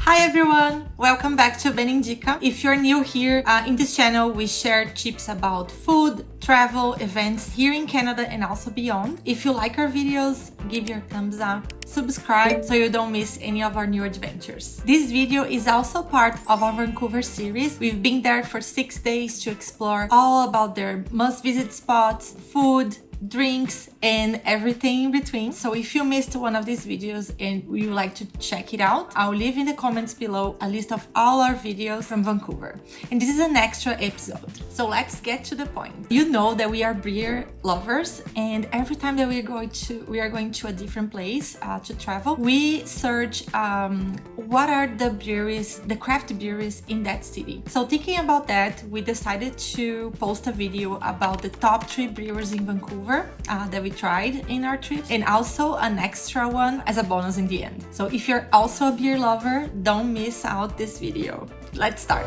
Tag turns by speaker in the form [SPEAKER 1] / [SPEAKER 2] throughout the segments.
[SPEAKER 1] Hi everyone! Welcome back to Benindica. If you're new here, in this channel we share tips about food, travel, events here in Canada and also beyond. If you like our videos, give your thumbs up, subscribe so you don't miss any of our new adventures. This video is also part of our Vancouver series. We've been there for 6 days to explore all about their must-visit spots, food, drinks and everything in between. So if you missed one of these videos and you would like to check it out, I'll leave in the comments below a list of all our videos from Vancouver. And this is an extra episode. So let's get to the point. You know that we are beer lovers, and every time that we are going to a different place to travel, we search what are the breweries, the craft breweries in that city. So thinking about that, we decided to post a video about the top 3 breweries in Vancouver that we tried in our trip, and also an extra one as a bonus in the end. So if you're also a beer lover, don't miss out this video. Let's start.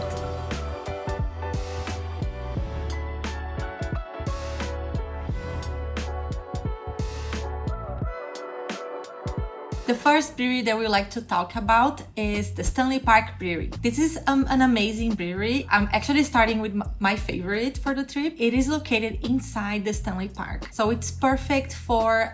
[SPEAKER 1] The first brewery that we like to talk about is the Stanley Park Brewing. This is an amazing brewery. I'm actually starting with my favorite for the trip. It is located inside the Stanley Park. So it's perfect for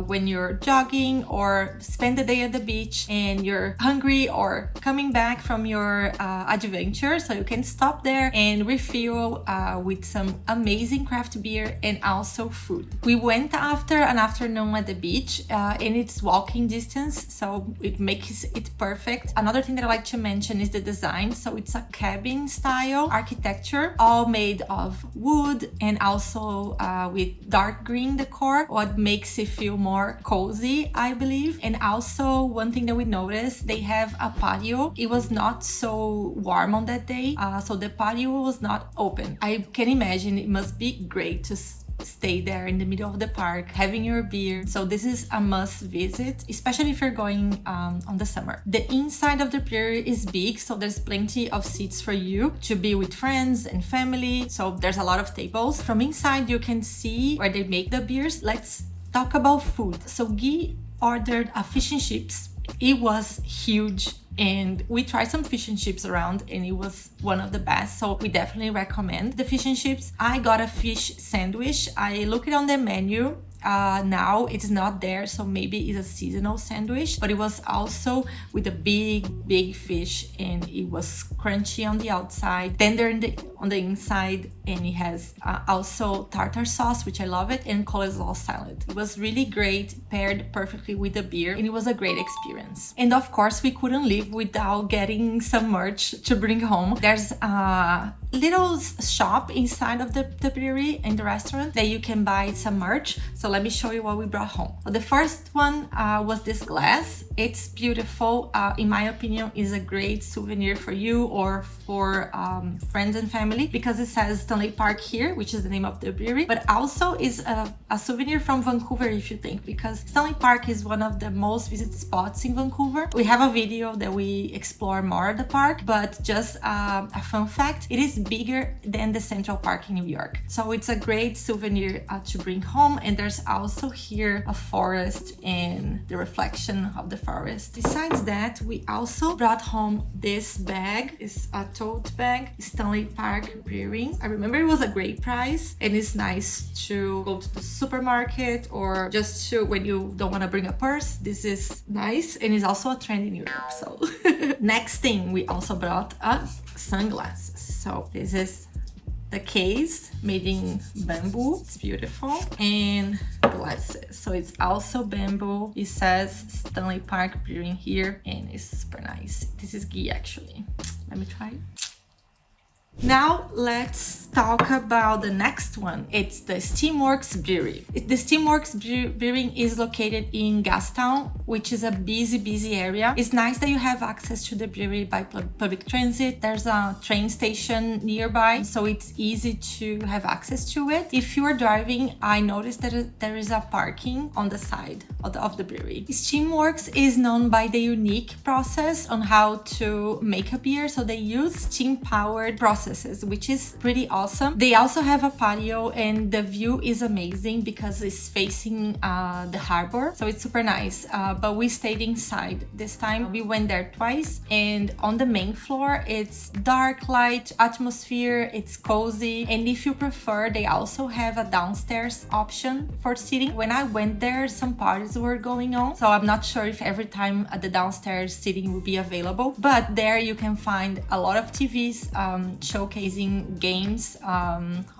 [SPEAKER 1] when you're jogging or spend the day at the beach and you're hungry or coming back from your adventure. So you can stop there and refuel with some amazing craft beer and also food. We went after an afternoon at the beach and it's walking distance, so it makes it perfect. Another thing that I like to mention is the design. So it's a cabin style architecture, all made of wood and also with dark green decor, what makes it feel more cozy, I believe. And also one thing that we noticed, they have a patio. It was not so warm on that day, so the patio was not open. I can imagine it must be great to stay there in the middle of the park having your beer. So this is a must visit, especially if you're going on the summer. The inside of the brewery is big, so there's plenty of seats for you to be with friends and family. So there's a lot of tables. From inside you can see where they make the beers. Let's talk about food. So Guy ordered a fish and chips. It was huge, and we tried some fish and chips around and it was one of the best, so we definitely recommend the fish and chips. I got a fish sandwich. I looked it on the menu. Now it's not there, so maybe it's a seasonal sandwich, but it was also with a big fish, and it was crunchy on the outside, tender on the inside, and it has also tartar sauce, which I love it, and coleslaw salad. It was really great, paired perfectly with the beer, and it was a great experience. And of course we couldn't leave without getting some merch to bring home. There's a little shop inside of the brewery and the restaurant that you can buy some merch. So let me show you what we brought home. The first one was this glass. It's beautiful. In my opinion, is a great souvenir for you or for friends and family, because it says Stanley Park here, which is the name of the brewery, but also is a souvenir from Vancouver, if you think, because Stanley Park is one of the most visited spots in Vancouver. We have a video that we explore more of the park, but just a fun fact, it is bigger than the Central Park in New York. So it's a great souvenir to bring home. And there's also here a forest and the reflection of the forest. Besides that, we also brought home this bag. It's a tote bag, Stanley Park Brewing. I remember it was a great price, and it's nice to go to the supermarket or just to when you don't want to bring a purse. This is nice, and it's also a trend in Europe. So next thing, we also brought sunglasses. So this is the case made in bamboo. It's beautiful. And glasses. So it's also bamboo. It says Stanley Park Brewing here, and it's super nice. This is Guy actually. Let me try. Now let's talk about the next one. It's the Steamworks Brewery. The Steamworks Brewing is located in Gastown, which is a busy area. It's nice that you have access to the brewery by public transit. There's a train station nearby, so it's easy to have access to it. If you are driving, I noticed that there is a parking on the side of the brewery. Steamworks is known by the unique process on how to make a beer. So they use steam-powered process processes, which is pretty awesome. They also have a patio, and the view is amazing because it's facing the harbor, so it's super nice. But we stayed inside this time. We went there twice, and on the main floor it's dark, light atmosphere, it's cozy, and if you prefer, they also have a downstairs option for seating. When I went there, some parties were going on, so I'm not sure if every time the downstairs seating will be available, but there you can find a lot of TVs showcasing games,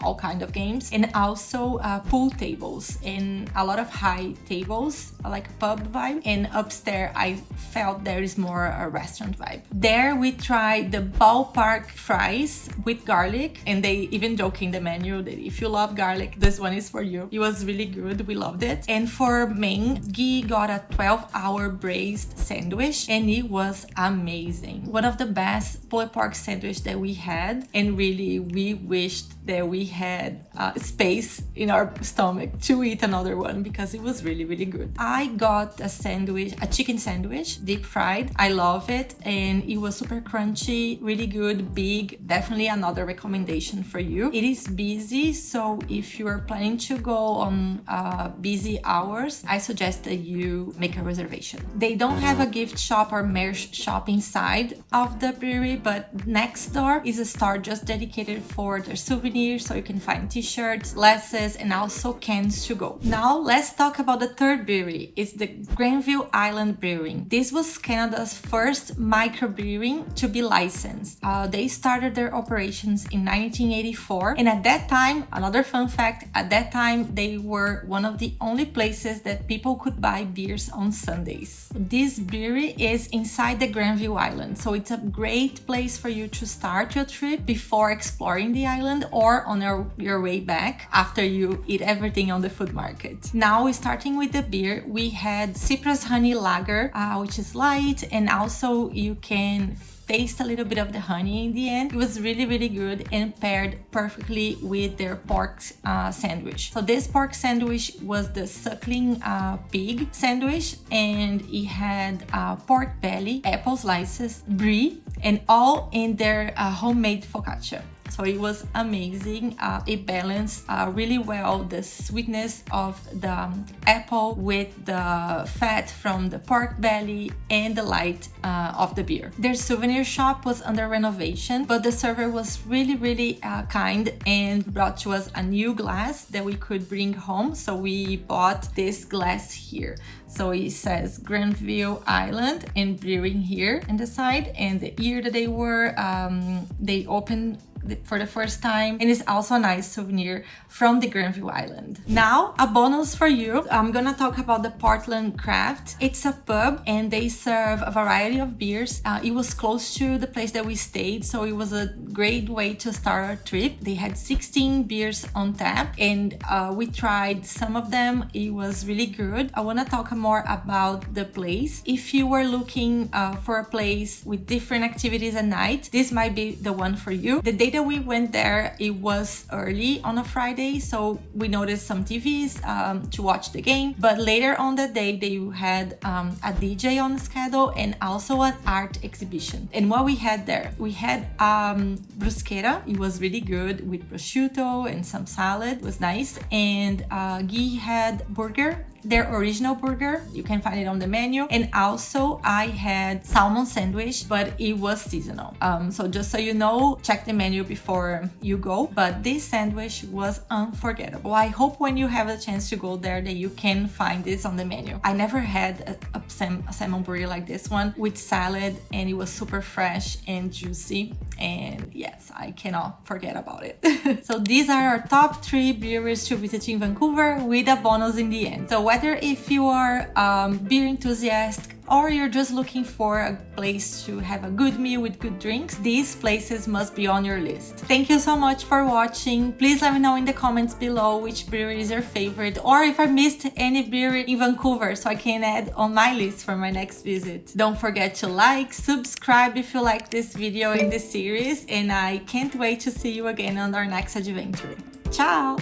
[SPEAKER 1] all kind of games, and also pool tables and a lot of high tables, like a pub vibe, and upstairs I felt there is more a restaurant vibe. There we tried the ballpark fries with garlic, and they even joke in the menu that if you love garlic, this one is for you. It was really good, we loved it. And for main, Guy got a 12-hour braised sandwich, and it was amazing. One of the best pulled pork sandwich that we had, and really we wished that we had space in our stomach to eat another one because it was really, really good. I got a sandwich, a chicken sandwich, deep fried. I love it, and it was super crunchy, really good, big. Definitely another recommendation for you. It is busy, so if you are planning to go on busy hours, I suggest that you make a reservation. They don't have a gift shop or merch shop inside of the brewery, but next door is a store just dedicated for their souvenirs, so you can find t-shirts, glasses, and also cans to go. Now let's talk about the third brewery. It's the Granville Island Brewing. This was Canada's first microbrewery to be licensed. They started their operations in 1984, and at that time, another fun fact, at that time they were one of the only places that people could buy beers on Sundays. This brewery is inside the Granville Island, so it's a great place for you to start your trip before exploring the island or on your way back after you eat everything on the food market. Now, starting with the beer, we had Cypress Honey Lager, which is light, and also you can taste a little bit of the honey in the end. It was really, really good and paired perfectly with their pork sandwich. So this pork sandwich was the suckling pig sandwich, and it had pork belly, apple slices, brie, and all in their homemade focaccia. So it was amazing. It balanced really well the sweetness of the apple with the fat from the pork belly and the light of the beer. Their souvenir shop was under renovation, but the server was really, really kind and brought to us a new glass that we could bring home. So we bought this glass here. So it says Granville Island and Brewing here on the side, and the year that they opened for the first time, and it's also a nice souvenir from the Granville Island. Now, a bonus for you. I'm gonna talk about the Portland Craft. It's a pub, and they serve a variety of beers. It was close to the place that we stayed, so it was a great way to start our trip. They had 16 beers on tap, and we tried some of them. It was really good. I wanna talk more about the place. If you were looking for a place with different activities at night, this might be the one for you. The day that we went there, it was early on a Friday, so we noticed some TVs to watch the game, but later on that day they had a DJ on the schedule and also an art exhibition. And what we had there, we had bruschetta. It was really good with prosciutto and some salad. It was nice. And Guy had burger, their original burger. You can find it on the menu. And also I had salmon sandwich, but it was seasonal. So just so you know, check the menu before you go. But this sandwich was unforgettable. I hope when you have a chance to go there that you can find this on the menu. I never had a salmon burger like this one with salad, and it was super fresh and juicy. And yes, I cannot forget about it. So these are our top 3 breweries to visit in Vancouver, with a bonus in the end. So whether if you are beer enthusiast or you're just looking for a place to have a good meal with good drinks, these places must be on your list. Thank you so much for watching. Please let me know in the comments below which brewery is your favorite, or if I missed any brewery in Vancouver so I can add on my list for my next visit. Don't forget to like, subscribe if you like this video in this series, and I can't wait to see you again on our next adventure. Ciao!